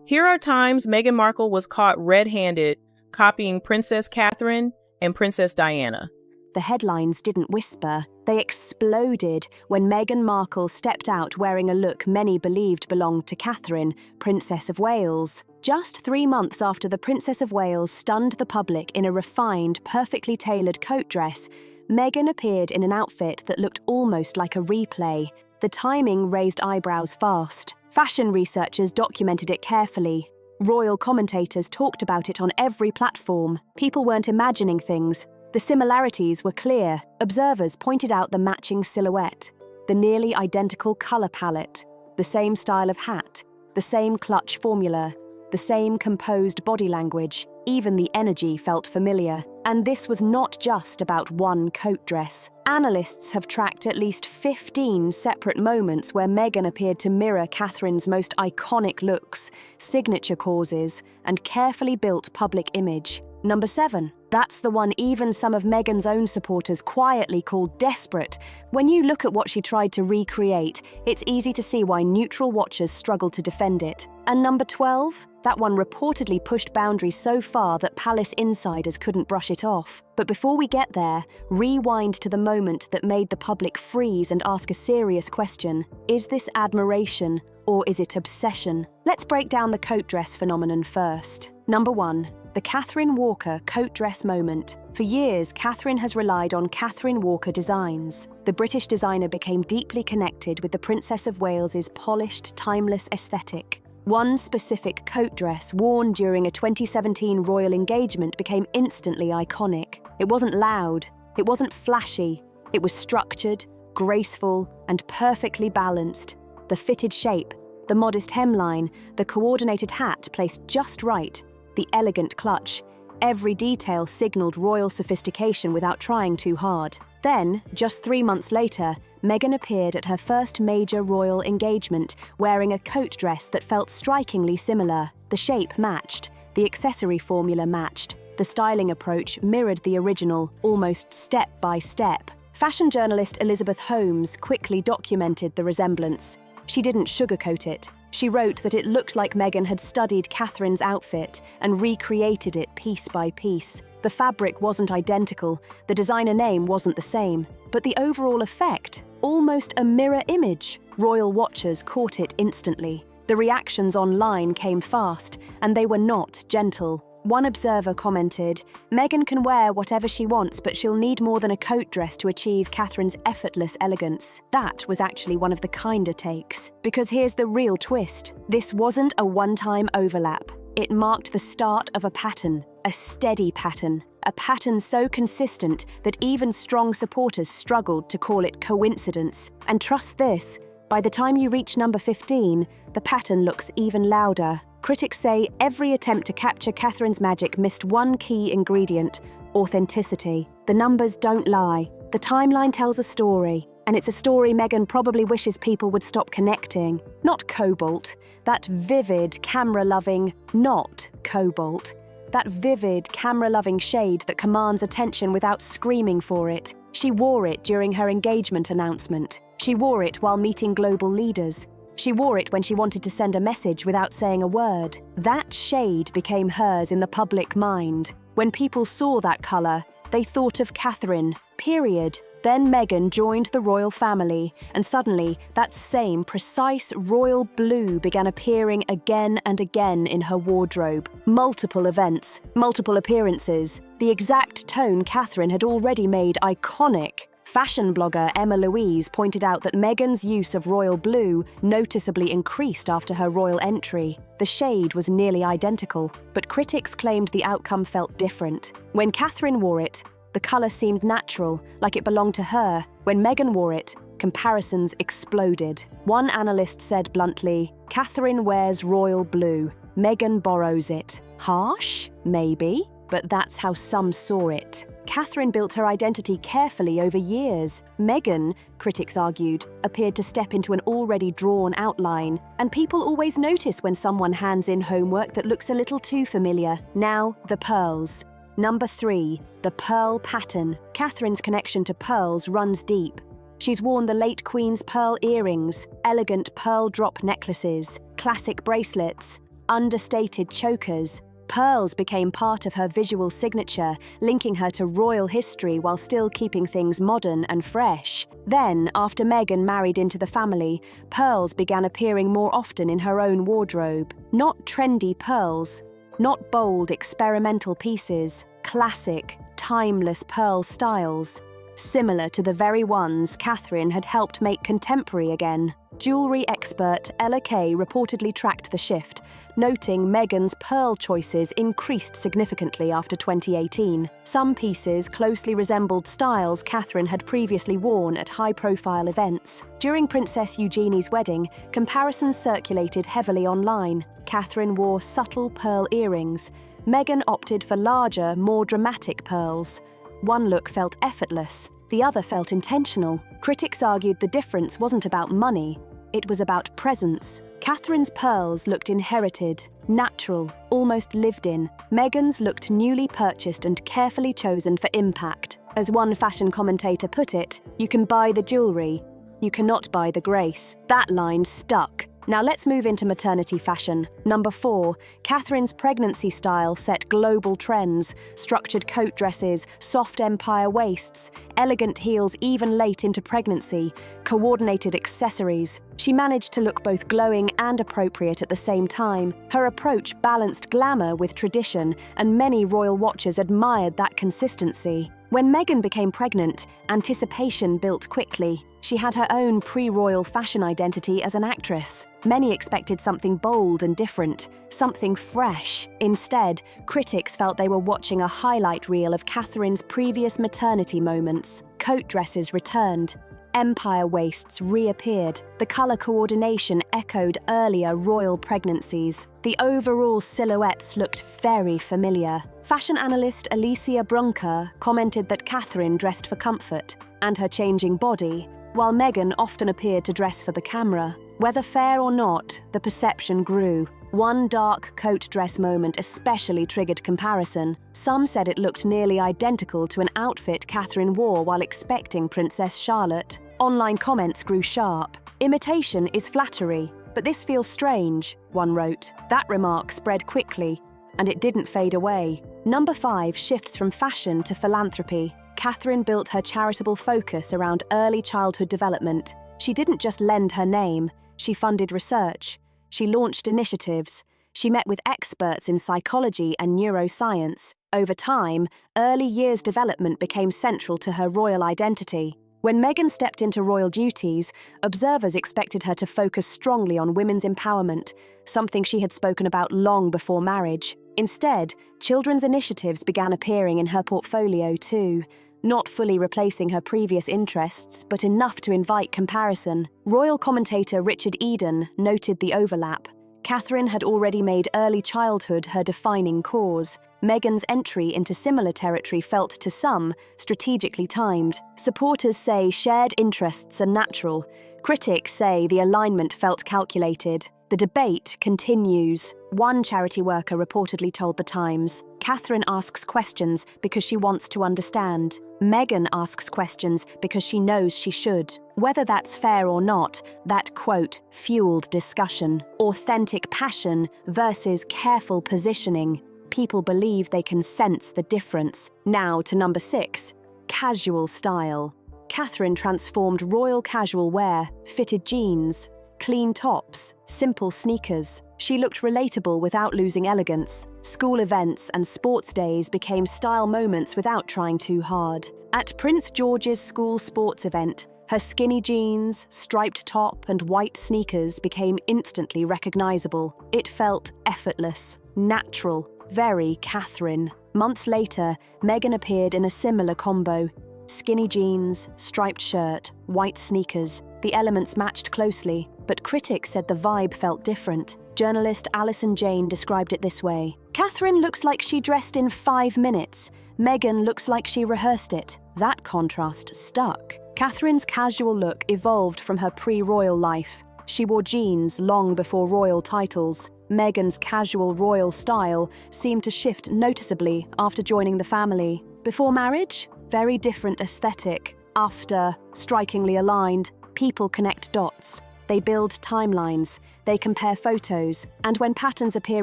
Here are times Meghan Markle was caught red-handed copying Princess Catherine and Princess Diana. The headlines didn't whisper, they exploded when Meghan Markle stepped out wearing a look many believed belonged to Catherine, Princess of Wales. Just 3 months after the Princess of Wales stunned the public in a refined, perfectly tailored coat dress, Meghan appeared in an outfit that looked almost like a replay. The timing raised eyebrows fast. Fashion researchers documented it carefully. Royal commentators talked about it on every platform. People weren't imagining things. The similarities were clear. Observers pointed out the matching silhouette, the nearly identical color palette, the same style of hat, the same clutch formula, the same composed body language. Even the energy felt familiar. And this was not just about one coat dress. Analysts have tracked at least 15 separate moments where Meghan appeared to mirror Catherine's most iconic looks, signature causes, and carefully built public image. Number 7. That's the one even some of Meghan's own supporters quietly called desperate. When you look at what she tried to recreate, it's easy to see why neutral watchers struggled to defend it. And number 12? That one reportedly pushed boundaries so far that palace insiders couldn't brush it off. But before we get there, rewind to the moment that made the public freeze and ask a serious question. Is this admiration or is it obsession? Let's break down the coat dress phenomenon first. Number 1. The Catherine Walker coat dress moment. For years, Catherine has relied on Catherine Walker designs. The British designer became deeply connected with the Princess of Wales's polished, timeless aesthetic. One specific coat dress worn during a 2017 royal engagement became instantly iconic. It wasn't loud, it wasn't flashy, it was structured, graceful, and perfectly balanced. The fitted shape, the modest hemline, the coordinated hat placed just right, the elegant clutch. Every detail signaled royal sophistication without trying too hard. Then, just 3 months later, Meghan appeared at her first major royal engagement, wearing a coat dress that felt strikingly similar. The shape matched, the accessory formula matched, the styling approach mirrored the original, almost step by step. Fashion journalist Elizabeth Holmes quickly documented the resemblance. She didn't sugarcoat it. She wrote that it looked like Meghan had studied Catherine's outfit and recreated it piece by piece. The fabric wasn't identical, the designer name wasn't the same, but the overall effect, almost a mirror image. Royal watchers caught it instantly. The reactions online came fast, and they were not gentle. One observer commented, "Meghan can wear whatever she wants, but she'll need more than a coat dress to achieve Catherine's effortless elegance." That was actually one of the kinder takes. Because here's the real twist. This wasn't a one-time overlap. It marked the start of a pattern, a steady pattern, a pattern so consistent that even strong supporters struggled to call it coincidence. And trust this, by the time you reach number 15, the pattern looks even louder. Critics say every attempt to capture Catherine's magic missed one key ingredient: authenticity. The numbers don't lie. The timeline tells a story, and it's a story Meghan probably wishes people would stop connecting. Not cobalt, that vivid, camera-loving, not cobalt. That vivid, camera-loving shade that commands attention without screaming for it. She wore it during her engagement announcement. She wore it while meeting global leaders. She wore it when she wanted to send a message without saying a word. That shade became hers in the public mind. When people saw that colour, they thought of Catherine, period. Then Meghan joined the royal family, and suddenly that same precise royal blue began appearing again and again in her wardrobe. Multiple events, multiple appearances, the exact tone Catherine had already made iconic. Fashion blogger Emma Louise pointed out that Meghan's use of royal blue noticeably increased after her royal entry. The shade was nearly identical, but critics claimed the outcome felt different. When Catherine wore it, the colour seemed natural, like it belonged to her. When Meghan wore it, comparisons exploded. One analyst said bluntly, "Catherine wears royal blue. Meghan borrows it." Harsh? Maybe, but that's how some saw it. Catherine built her identity carefully over years. Meghan, critics argued, appeared to step into an already drawn outline, and people always notice when someone hands in homework that looks a little too familiar. Now, the pearls. Number 3, the pearl pattern. Catherine's connection to pearls runs deep. She's worn the late Queen's pearl earrings, elegant pearl drop necklaces, classic bracelets. understated chokers. Pearls became part of her visual signature, linking her to royal history while still keeping things modern and fresh. Then, after Meghan married into the family, pearls began appearing more often in her own wardrobe. Not trendy pearls, not bold experimental pieces, classic, timeless pearl styles, similar to the very ones Catherine had helped make contemporary again. Jewelry expert Ella Kay reportedly tracked the shift, noting Meghan's pearl choices increased significantly after 2018. Some pieces closely resembled styles Catherine had previously worn at high-profile events. During Princess Eugenie's wedding, comparisons circulated heavily online. Catherine wore subtle pearl earrings. Meghan opted for larger, more dramatic pearls. One look felt effortless, the other felt intentional. Critics argued the difference wasn't about money, it was about presence. Catherine's pearls looked inherited, natural, almost lived in. Meghan's looked newly purchased and carefully chosen for impact. As one fashion commentator put it, "You can buy the jewelry, you cannot buy the grace." That line stuck. Now let's move into maternity fashion. Number 4, Catherine's pregnancy style set global trends. Structured coat dresses, soft empire waists, elegant heels even late into pregnancy, coordinated accessories. She managed to look both glowing and appropriate at the same time. Her approach balanced glamour with tradition, and many royal watchers admired that consistency. When Meghan became pregnant, anticipation built quickly. She had her own pre-royal fashion identity as an actress. Many expected something bold and different, something fresh. Instead, critics felt they were watching a highlight reel of Catherine's previous maternity moments. Coat dresses returned. Empire waists reappeared. The colour coordination echoed earlier royal pregnancies. The overall silhouettes looked very familiar. Fashion analyst Alicia Brunker commented that Catherine dressed for comfort and her changing body, while Meghan often appeared to dress for the camera. Whether fair or not, the perception grew. One dark coat dress moment especially triggered comparison. Some said it looked nearly identical to an outfit Catherine wore while expecting Princess Charlotte. Online comments grew sharp. "Imitation is flattery, but this feels strange," one wrote. That remark spread quickly, and it didn't fade away. Number 5 shifts from fashion to philanthropy. Catherine built her charitable focus around early childhood development. She didn't just lend her name, she funded research. She launched initiatives. She met with experts in psychology and neuroscience. Over time, early years development became central to her royal identity. When Meghan stepped into royal duties, observers expected her to focus strongly on women's empowerment, something she had spoken about long before marriage. Instead, children's initiatives began appearing in her portfolio too, not fully replacing her previous interests, but enough to invite comparison. Royal commentator Richard Eden noted the overlap. Catherine had already made early childhood her defining cause. Meghan's entry into similar territory felt, to some, strategically timed. Supporters say shared interests are natural. Critics say the alignment felt calculated. The debate continues. One charity worker reportedly told The Times, "Catherine asks questions because she wants to understand. Meghan asks questions because she knows she should." Whether that's fair or not, that quote fueled discussion. Authentic passion versus careful positioning. People believe they can sense the difference. Now to number 6, casual style. Catherine transformed royal casual wear, fitted jeans, clean tops, simple sneakers. She looked relatable without losing elegance. School events and sports days became style moments without trying too hard. At Prince George's school sports event, her skinny jeans, striped top, and white sneakers became instantly recognizable. It felt effortless, natural, very Catherine. Months later, Meghan appeared in a similar combo. Skinny jeans, striped shirt, white sneakers. The elements matched closely, but critics said the vibe felt different. Journalist Alison Jane described it this way: "Catherine looks like she dressed in 5 minutes. Meghan looks like she rehearsed it." That contrast stuck. Catherine's casual look evolved from her pre-royal life. She wore jeans long before royal titles. Meghan's casual royal style seemed to shift noticeably after joining the family. Before marriage, very different aesthetic. After, strikingly aligned. People connect dots. They build timelines, they compare photos, and when patterns appear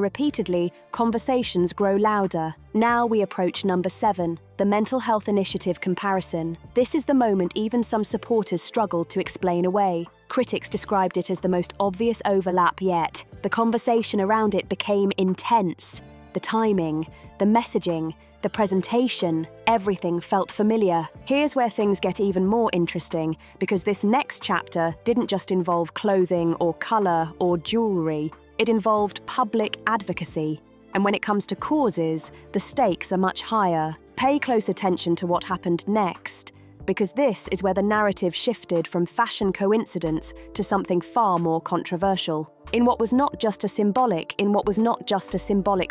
repeatedly, conversations grow louder. Now we approach number 7, the mental health initiative comparison. This is the moment even some supporters struggled to explain away. Critics described it as the most obvious overlap yet. The conversation around it became intense. The timing, the messaging, the presentation, everything felt familiar. Here's where things get even more interesting, because this next chapter didn't just involve clothing or colour or jewellery. It involved public advocacy. And when it comes to causes, the stakes are much higher. Pay close attention to what happened next, because this is where the narrative shifted from fashion coincidence to something far more controversial. In what was not just a symbolic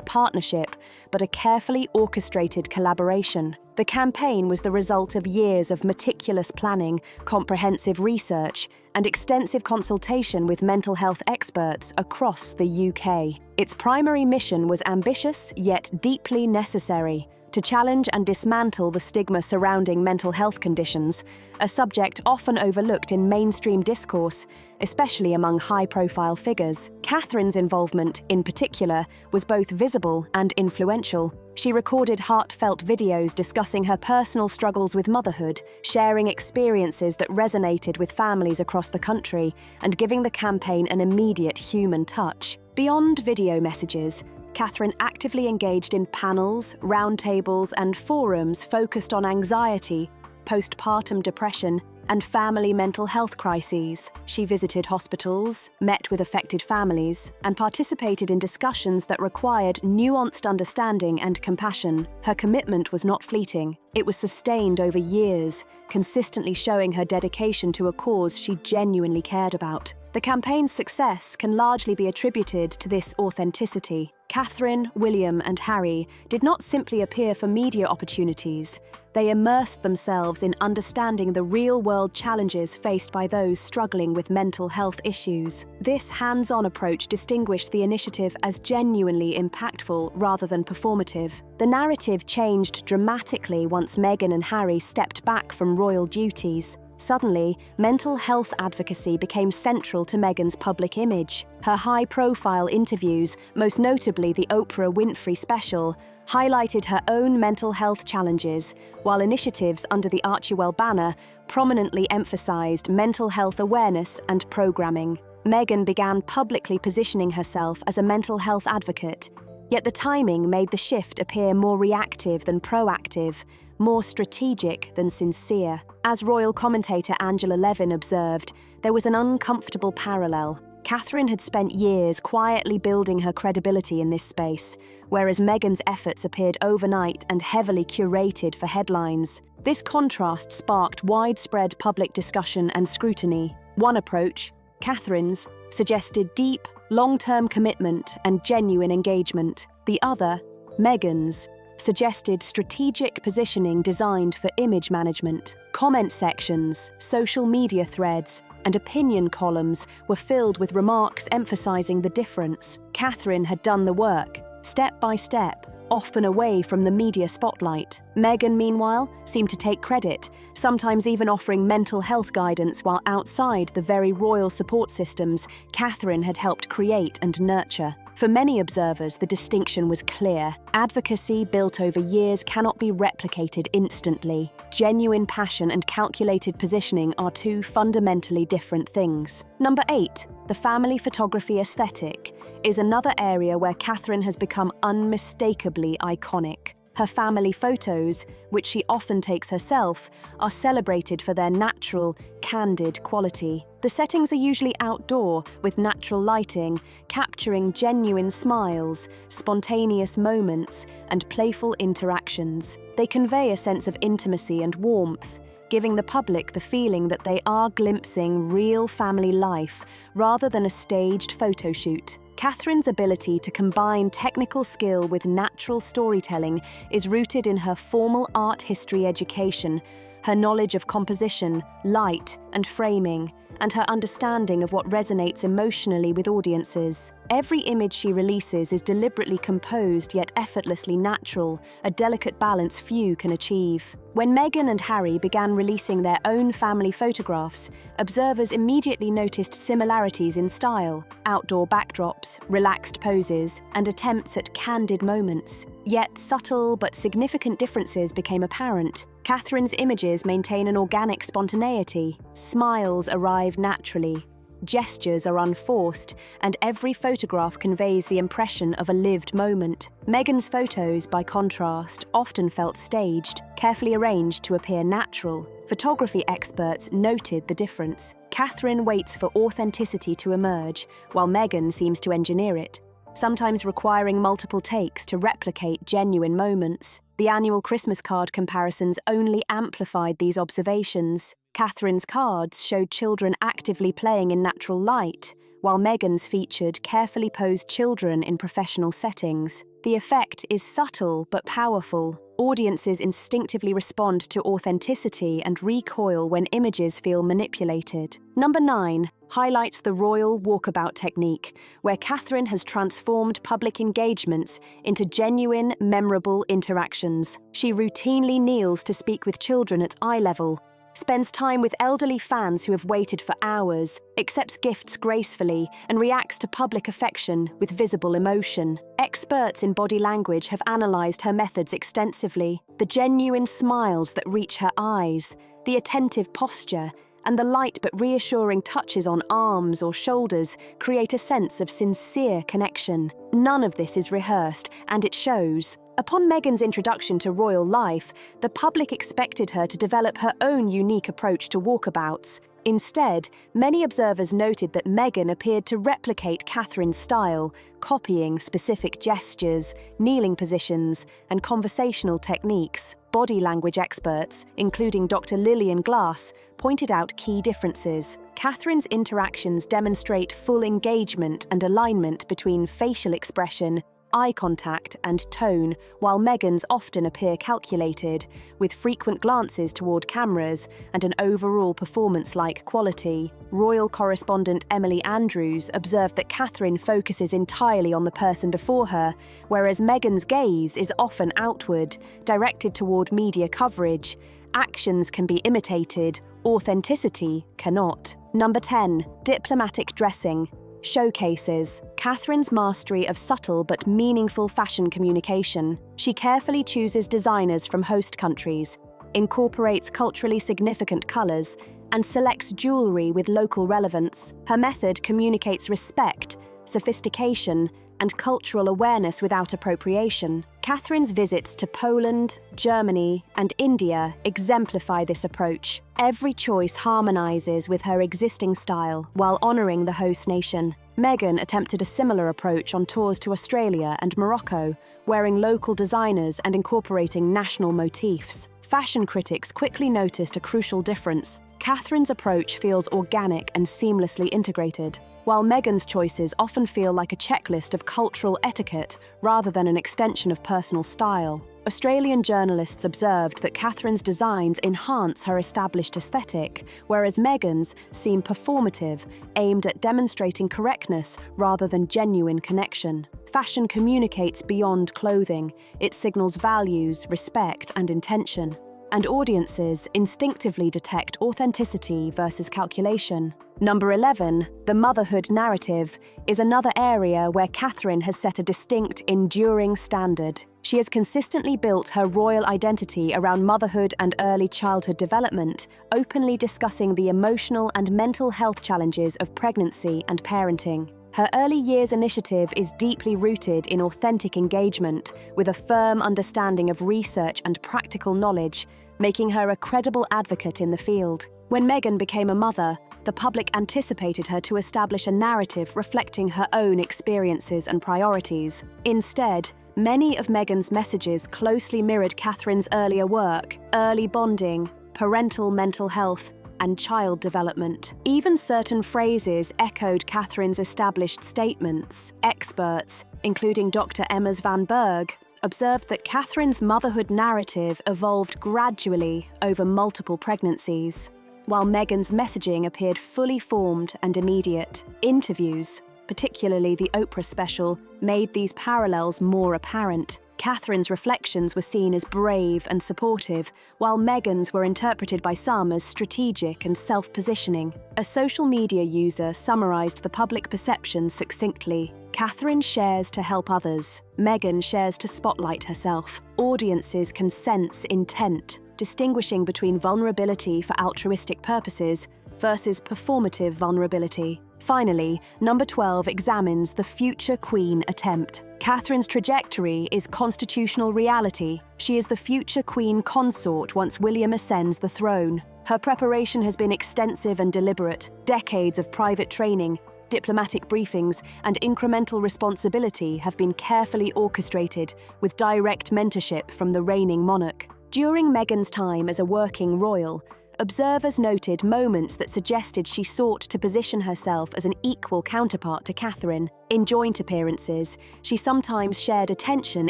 partnership, but a carefully orchestrated collaboration. The campaign was the result of years of meticulous planning, comprehensive research, and extensive consultation with mental health experts across the UK. Its primary mission was ambitious yet deeply necessary: to challenge and dismantle the stigma surrounding mental health conditions, a subject often overlooked in mainstream discourse, especially among high-profile figures. Catherine's involvement, in particular, was both visible and influential. She recorded heartfelt videos discussing her personal struggles with motherhood, sharing experiences that resonated with families across the country, and giving the campaign an immediate human touch. Beyond video messages, Catherine actively engaged in panels, roundtables, and forums focused on anxiety, postpartum depression, and family mental health crises. She visited hospitals, met with affected families, and participated in discussions that required nuanced understanding and compassion. Her commitment was not fleeting. It was sustained over years, consistently showing her dedication to a cause she genuinely cared about. The campaign's success can largely be attributed to this authenticity. Catherine, William, and Harry did not simply appear for media opportunities. They immersed themselves in understanding the real-world challenges faced by those struggling with mental health issues. This hands-on approach distinguished the initiative as genuinely impactful rather than performative. The narrative changed dramatically once Meghan and Harry stepped back from royal duties. Suddenly, mental health advocacy became central to Meghan's public image. Her high-profile interviews, most notably the Oprah Winfrey special, highlighted her own mental health challenges, while initiatives under the Archewell banner prominently emphasized mental health awareness and programming. Meghan began publicly positioning herself as a mental health advocate, yet the timing made the shift appear more reactive than proactive, more strategic than sincere. As royal commentator Angela Levin observed, there was an uncomfortable parallel. Catherine had spent years quietly building her credibility in this space, whereas Meghan's efforts appeared overnight and heavily curated for headlines. This contrast sparked widespread public discussion and scrutiny. One approach, Catherine's, suggested deep, long-term commitment and genuine engagement. The other, Meghan's, suggested strategic positioning designed for image management. Comment sections, social media threads, and opinion columns were filled with remarks emphasizing the difference. Catherine had done the work, step by step, often away from the media spotlight. Meghan, meanwhile, seemed to take credit, sometimes even offering mental health guidance while outside the very royal support systems Catherine had helped create and nurture. For many observers, the distinction was clear. Advocacy built over years cannot be replicated instantly. Genuine passion and calculated positioning are two fundamentally different things. Number 8, the family photography aesthetic, is another area where Catherine has become unmistakably iconic. Her family photos, which she often takes herself, are celebrated for their natural, candid quality. The settings are usually outdoor, with natural lighting, capturing genuine smiles, spontaneous moments, and playful interactions. They convey a sense of intimacy and warmth, giving the public the feeling that they are glimpsing real family life rather than a staged photo shoot. Catherine's ability to combine technical skill with natural storytelling is rooted in her formal art history education, her knowledge of composition, light, and framing, and her understanding of what resonates emotionally with audiences. Every image she releases is deliberately composed yet effortlessly natural, a delicate balance few can achieve. When Meghan and Harry began releasing their own family photographs, observers immediately noticed similarities in style: outdoor backdrops, relaxed poses, and attempts at candid moments. Yet subtle but significant differences became apparent. Catherine's images maintain an organic spontaneity. Smiles arrive naturally. Gestures are unforced, and every photograph conveys the impression of a lived moment. Meghan's photos, by contrast, often felt staged, carefully arranged to appear natural. Photography experts noted the difference. Catherine waits for authenticity to emerge, while Meghan seems to engineer it, sometimes requiring multiple takes to replicate genuine moments. The annual Christmas card comparisons only amplified these observations. Catherine's cards showed children actively playing in natural light, while Meghan's featured carefully posed children in professional settings. The effect is subtle but powerful. Audiences instinctively respond to authenticity and recoil when images feel manipulated. Number 9 highlights the royal walkabout technique, where Catherine has transformed public engagements into genuine, memorable interactions. She routinely kneels to speak with children at eye level, spends time with elderly fans who have waited for hours, accepts gifts gracefully, and reacts to public affection with visible emotion. Experts in body language have analysed her methods extensively. The genuine smiles that reach her eyes, the attentive posture, and the light but reassuring touches on arms or shoulders create a sense of sincere connection. None of this is rehearsed, and it shows. Upon Meghan's introduction to royal life, the public expected her to develop her own unique approach to walkabouts. Instead, many observers noted that Meghan appeared to replicate Catherine's style, copying specific gestures, kneeling positions, and conversational techniques. Body language experts, including Dr. Lillian Glass, pointed out key differences. Catherine's interactions demonstrate full engagement and alignment between facial expression, eye contact, and tone, while Meghan's often appear calculated, with frequent glances toward cameras and an overall performance-like quality. Royal correspondent Emily Andrews observed that Catherine focuses entirely on the person before her, whereas Meghan's gaze is often outward, directed toward media coverage. Actions can be imitated, authenticity cannot. Number 10. Diplomatic dressing showcases Catherine's mastery of subtle but meaningful fashion communication. She carefully chooses designers from host countries, incorporates culturally significant colours, and selects jewellery with local relevance. Her method communicates respect, sophistication, and cultural awareness without appropriation. Catherine's visits to Poland, Germany, and India exemplify this approach. Every choice harmonises with her existing style while honouring the host nation. Meghan attempted a similar approach on tours to Australia and Morocco, wearing local designers and incorporating national motifs. Fashion critics quickly noticed a crucial difference. Catherine's approach feels organic and seamlessly integrated, while Meghan's choices often feel like a checklist of cultural etiquette rather than an extension of personal style. Australian journalists observed that Catherine's designs enhance her established aesthetic, whereas Meghan's seem performative, aimed at demonstrating correctness rather than genuine connection. Fashion communicates beyond clothing. It signals values, respect, and intention. And audiences instinctively detect authenticity versus calculation. Number 11, the motherhood narrative, is another area where Catherine has set a distinct, enduring standard. She has consistently built her royal identity around motherhood and early childhood development, openly discussing the emotional and mental health challenges of pregnancy and parenting. Her early years initiative is deeply rooted in authentic engagement, with a firm understanding of research and practical knowledge, making her a credible advocate in the field. When Meghan became a mother, the public anticipated her to establish a narrative reflecting her own experiences and priorities. Instead, many of Meghan's messages closely mirrored Catherine's earlier work: early bonding, parental mental health, and child development. Even certain phrases echoed Catherine's established statements. Experts, including Dr. Emma Van Berg, observed that Catherine's motherhood narrative evolved gradually over multiple pregnancies, while Meghan's messaging appeared fully formed and immediate. Interviews, particularly the Oprah special, made these parallels more apparent. Catherine's reflections were seen as brave and supportive, while Meghan's were interpreted by some as strategic and self-positioning. A social media user summarized the public perception succinctly. Catherine shares to help others. Meghan shares to spotlight herself. Audiences can sense intent, distinguishing between vulnerability for altruistic purposes versus performative vulnerability. Finally, number 12 examines the future queen attempt. Catherine's trajectory is constitutional reality. She is the future queen consort once William ascends the throne. Her preparation has been extensive and deliberate. Decades of private training, diplomatic briefings, and incremental responsibility have been carefully orchestrated, with direct mentorship from the reigning monarch. During Meghan's time as a working royal, observers noted moments that suggested she sought to position herself as an equal counterpart to Catherine. In joint appearances, she sometimes shared attention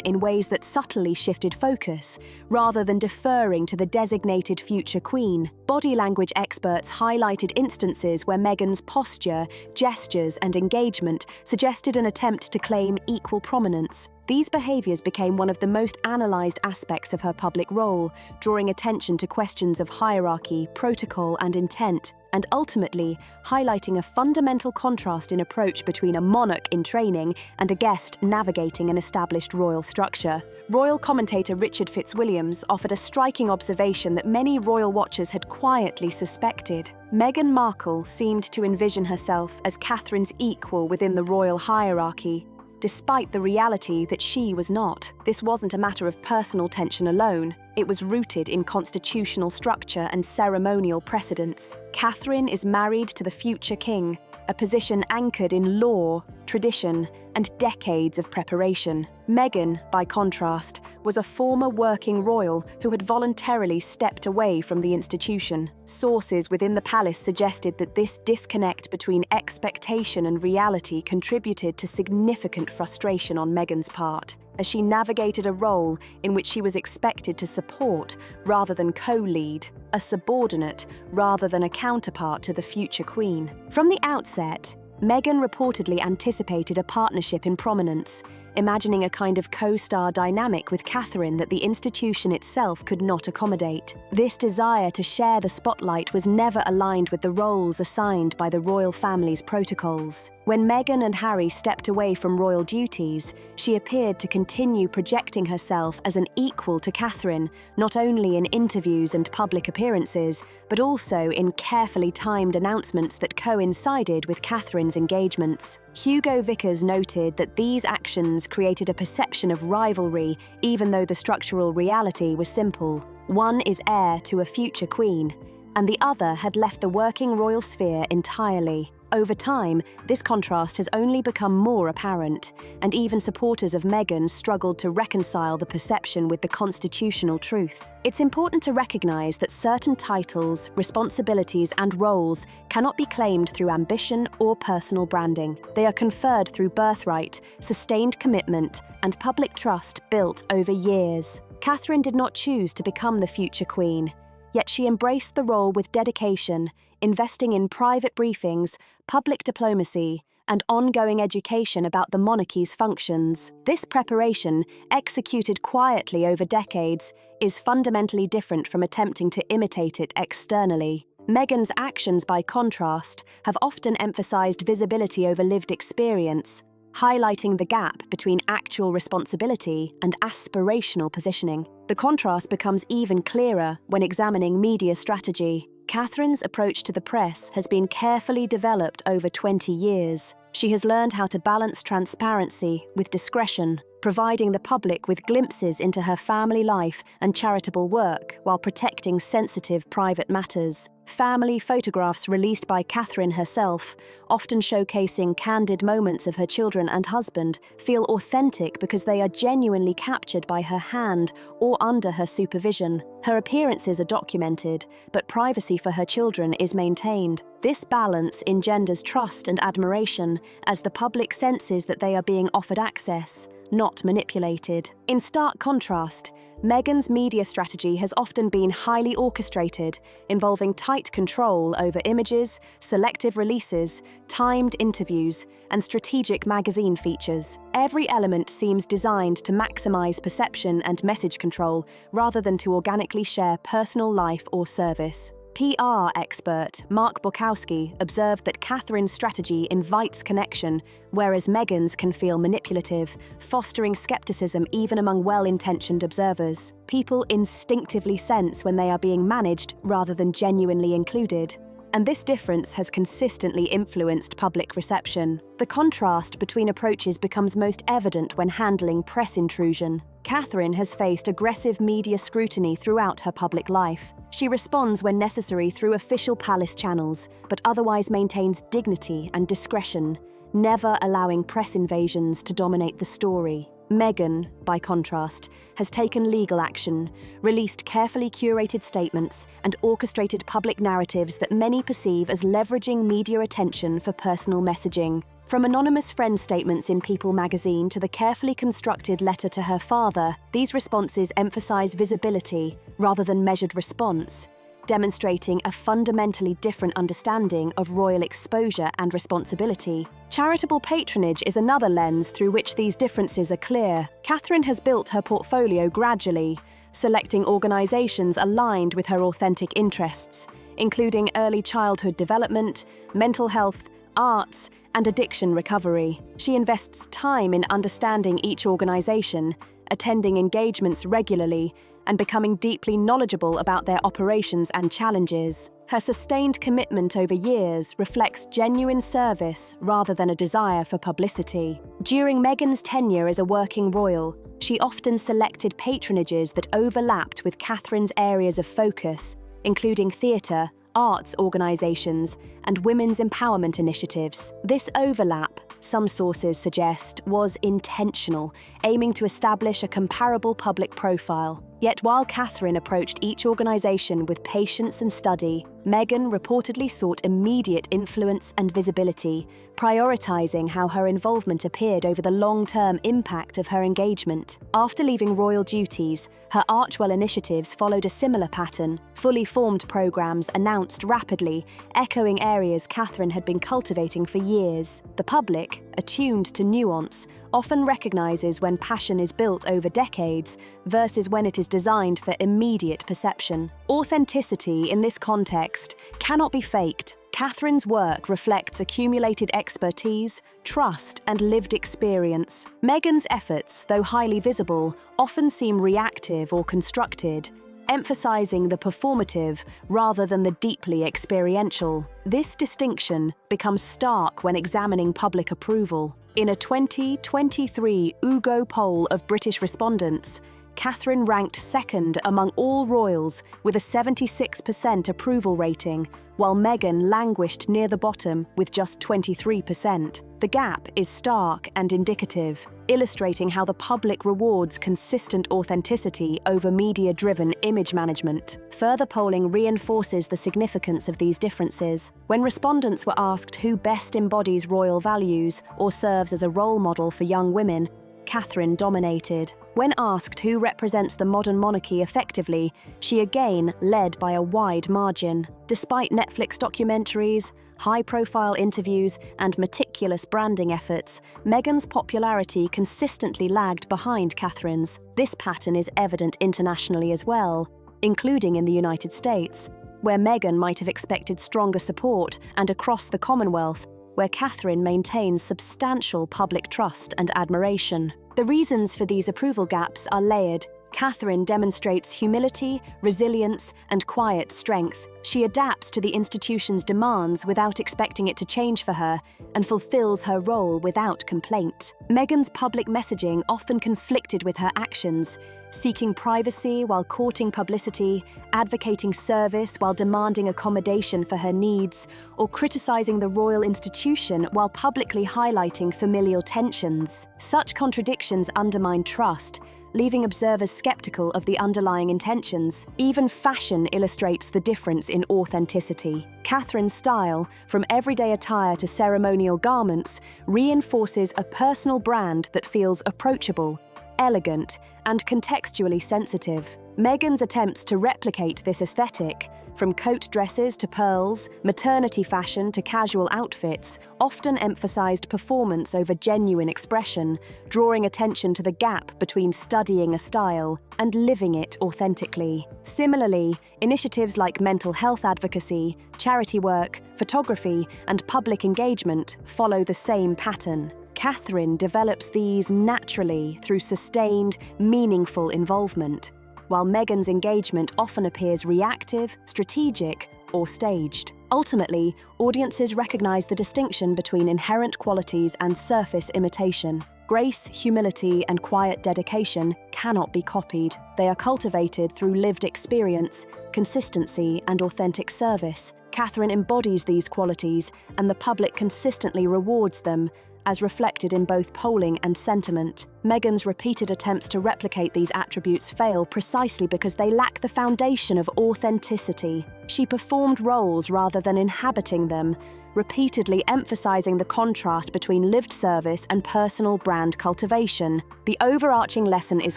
in ways that subtly shifted focus, rather than deferring to the designated future queen. Body language experts highlighted instances where Meghan's posture, gestures, and engagement suggested an attempt to claim equal prominence. These behaviors became one of the most analyzed aspects of her public role, drawing attention to questions of hierarchy, protocol, and intent, and ultimately highlighting a fundamental contrast in approach between a monarch in training and a guest navigating an established royal structure. Royal commentator Richard Fitzwilliams offered a striking observation that many royal watchers had quietly suspected. Meghan Markle seemed to envision herself as Catherine's equal within the royal hierarchy, despite the reality that she was not. This wasn't a matter of personal tension alone. It was rooted in constitutional structure and ceremonial precedents. Catherine is married to the future king, a position anchored in law, tradition, and decades of preparation. Meghan, by contrast, was a former working royal who had voluntarily stepped away from the institution. Sources within the palace suggested that this disconnect between expectation and reality contributed to significant frustration on Meghan's part, as she navigated a role in which she was expected to support rather than co-lead, a subordinate rather than a counterpart to the future queen. From the outset, Meghan reportedly anticipated a partnership in prominence, imagining a kind of co-star dynamic with Catherine that the institution itself could not accommodate. This desire to share the spotlight was never aligned with the roles assigned by the royal family's protocols. When Meghan and Harry stepped away from royal duties, she appeared to continue projecting herself as an equal to Catherine, not only in interviews and public appearances, but also in carefully timed announcements that coincided with Catherine's engagements. Hugo Vickers noted that these actions created a perception of rivalry, even though the structural reality was simple. One is heir to a future queen, and the other had left the working royal sphere entirely. Over time, this contrast has only become more apparent, and even supporters of Meghan struggled to reconcile the perception with the constitutional truth. It's important to recognize that certain titles, responsibilities, and roles cannot be claimed through ambition or personal branding. They are conferred through birthright, sustained commitment, and public trust built over years. Catherine did not choose to become the future queen, yet she embraced the role with dedication, investing in private briefings, public diplomacy, and ongoing education about the monarchy's functions. This preparation, executed quietly over decades, is fundamentally different from attempting to imitate it externally. Meghan's actions, by contrast, have often emphasized visibility over lived experience, highlighting the gap between actual responsibility and aspirational positioning. The contrast becomes even clearer when examining media strategy. Catherine's approach to the press has been carefully developed over 20 years. She has learned how to balance transparency with discretion, providing the public with glimpses into her family life and charitable work while protecting sensitive private matters. Family photographs released by Catherine herself, often showcasing candid moments of her children and husband, feel authentic because they are genuinely captured by her hand or under her supervision. Her appearances are documented, but privacy for her children is maintained. This balance engenders trust and admiration as the public senses that they are being offered access, not manipulated. In stark contrast, Meghan's media strategy has often been highly orchestrated, involving tight control over images, selective releases, timed interviews, and strategic magazine features. Every element seems designed to maximize perception and message control rather than to organically share personal life or service. PR expert Mark Bukowski observed that Catherine's strategy invites connection, whereas Meghan's can feel manipulative, fostering skepticism even among well-intentioned observers. People instinctively sense when they are being managed rather than genuinely included. And this difference has consistently influenced public reception. The contrast between approaches becomes most evident when handling press intrusion. Catherine has faced aggressive media scrutiny throughout her public life. She responds when necessary through official palace channels, but otherwise maintains dignity and discretion, never allowing press invasions to dominate the story. Meghan, by contrast, has taken legal action, released carefully curated statements, and orchestrated public narratives that many perceive as leveraging media attention for personal messaging. From anonymous friend statements in People magazine to the carefully constructed letter to her father, these responses emphasize visibility rather than measured response, demonstrating a fundamentally different understanding of royal exposure and responsibility. Charitable patronage is another lens through which these differences are clear. Catherine has built her portfolio gradually, selecting organizations aligned with her authentic interests, including early childhood development, mental health, arts, and addiction recovery. She invests time in understanding each organization, attending engagements regularly, and becoming deeply knowledgeable about their operations and challenges. Her sustained commitment over years reflects genuine service rather than a desire for publicity. During Meghan's tenure as a working royal, she often selected patronages that overlapped with Catherine's areas of focus, including theatre, arts organisations, and women's empowerment initiatives. This overlap, some sources suggest, was intentional, aiming to establish a comparable public profile. Yet while Catherine approached each organisation with patience and study, Meghan reportedly sought immediate influence and visibility, prioritising how her involvement appeared over the long-term impact of her engagement. After leaving royal duties, her Archewell initiatives followed a similar pattern, fully formed programmes announced rapidly, echoing areas Catherine had been cultivating for years. The public, attuned to nuance, often recognises when passion is built over decades versus when it is designed for immediate perception. Authenticity in this context cannot be faked. Catherine's work reflects accumulated expertise, trust, and lived experience. Meghan's efforts, though highly visible, often seem reactive or constructed, emphasizing the performative rather than the deeply experiential. This distinction becomes stark when examining public approval. In a 2023 YouGov poll of British respondents, Catherine ranked second among all royals with a 76% approval rating, while Meghan languished near the bottom with just 23%. The gap is stark and indicative, illustrating how the public rewards consistent authenticity over media-driven image management. Further polling reinforces the significance of these differences. When respondents were asked who best embodies royal values or serves as a role model for young women, Catherine dominated. When asked who represents the modern monarchy effectively, she again led by a wide margin. Despite Netflix documentaries, high-profile interviews, and meticulous branding efforts, Meghan's popularity consistently lagged behind Catherine's. This pattern is evident internationally as well, including in the United States, where Meghan might have expected stronger support, and across the Commonwealth, where Catherine maintains substantial public trust and admiration. The reasons for these approval gaps are layered. Catherine demonstrates humility, resilience, and quiet strength. She adapts to the institution's demands without expecting it to change for her, and fulfills her role without complaint. Meghan's public messaging often conflicted with her actions, seeking privacy while courting publicity, advocating service while demanding accommodation for her needs, or criticizing the royal institution while publicly highlighting familial tensions. Such contradictions undermine trust, leaving observers skeptical of the underlying intentions. Even fashion illustrates the difference in authenticity. Catherine's style, from everyday attire to ceremonial garments, reinforces a personal brand that feels approachable, elegant, and contextually sensitive. Meghan's attempts to replicate this aesthetic, from coat dresses to pearls, maternity fashion to casual outfits, often emphasized performance over genuine expression, drawing attention to the gap between studying a style and living it authentically. Similarly, initiatives like mental health advocacy, charity work, photography, and public engagement follow the same pattern. Catherine develops these naturally through sustained, meaningful involvement, while Meghan's engagement often appears reactive, strategic, or staged. Ultimately, audiences recognize the distinction between inherent qualities and surface imitation. Grace, humility, and quiet dedication cannot be copied. They are cultivated through lived experience, consistency, and authentic service. Catherine embodies these qualities, and the public consistently rewards them, as reflected in both polling and sentiment. Meghan's repeated attempts to replicate these attributes fail precisely because they lack the foundation of authenticity. She performed roles rather than inhabiting them, repeatedly emphasizing the contrast between lived service and personal brand cultivation. The overarching lesson is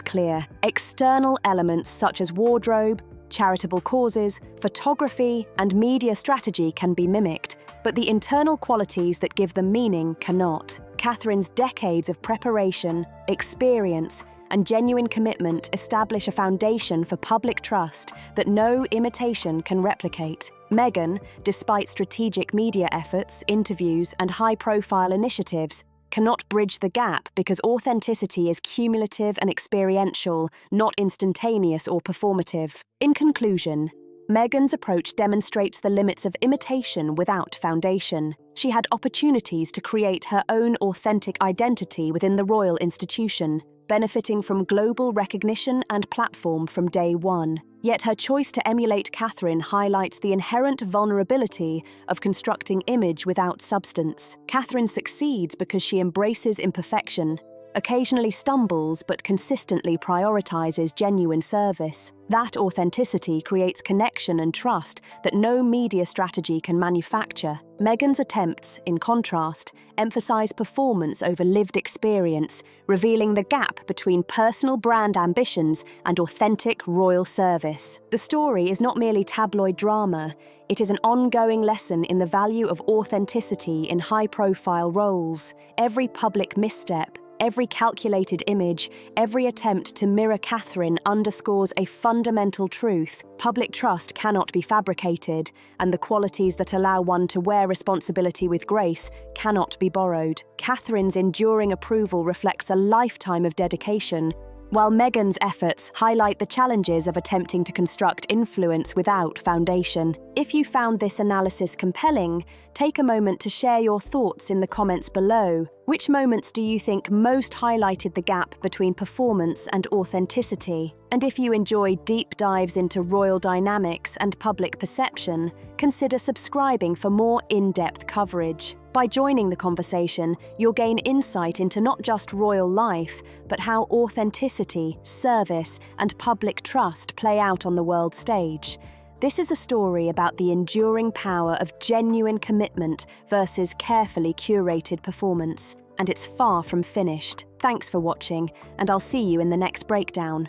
clear. External elements such as wardrobe, charitable causes, photography, and media strategy can be mimicked, but the internal qualities that give them meaning cannot. Catherine's decades of preparation, experience, and genuine commitment establish a foundation for public trust that no imitation can replicate. Meghan, despite strategic media efforts, interviews, and high-profile initiatives, cannot bridge the gap because authenticity is cumulative and experiential, not instantaneous or performative. In conclusion, Meghan's approach demonstrates the limits of imitation without foundation. She had opportunities to create her own authentic identity within the royal institution, benefiting from global recognition and platform from day one. Yet her choice to emulate Catherine highlights the inherent vulnerability of constructing image without substance. Catherine succeeds because she embraces imperfection, occasionally stumbles but consistently prioritizes genuine service. That authenticity creates connection and trust that no media strategy can manufacture. Meghan's attempts, in contrast, emphasize performance over lived experience, revealing the gap between personal brand ambitions and authentic royal service. The story is not merely tabloid drama, it is an ongoing lesson in the value of authenticity in high-profile roles. Every public misstep, every calculated image, every attempt to mirror Catherine underscores a fundamental truth. Public trust cannot be fabricated, and the qualities that allow one to wear responsibility with grace cannot be borrowed. Catherine's enduring approval reflects a lifetime of dedication, while Meghan's efforts highlight the challenges of attempting to construct influence without foundation. If you found this analysis compelling, take a moment to share your thoughts in the comments below. Which moments do you think most highlighted the gap between performance and authenticity? And if you enjoy deep dives into royal dynamics and public perception, consider subscribing for more in-depth coverage. By joining the conversation, you'll gain insight into not just royal life, but how authenticity, service, and public trust play out on the world stage. This is a story about the enduring power of genuine commitment versus carefully curated performance, and it's far from finished. Thanks for watching, and I'll see you in the next breakdown.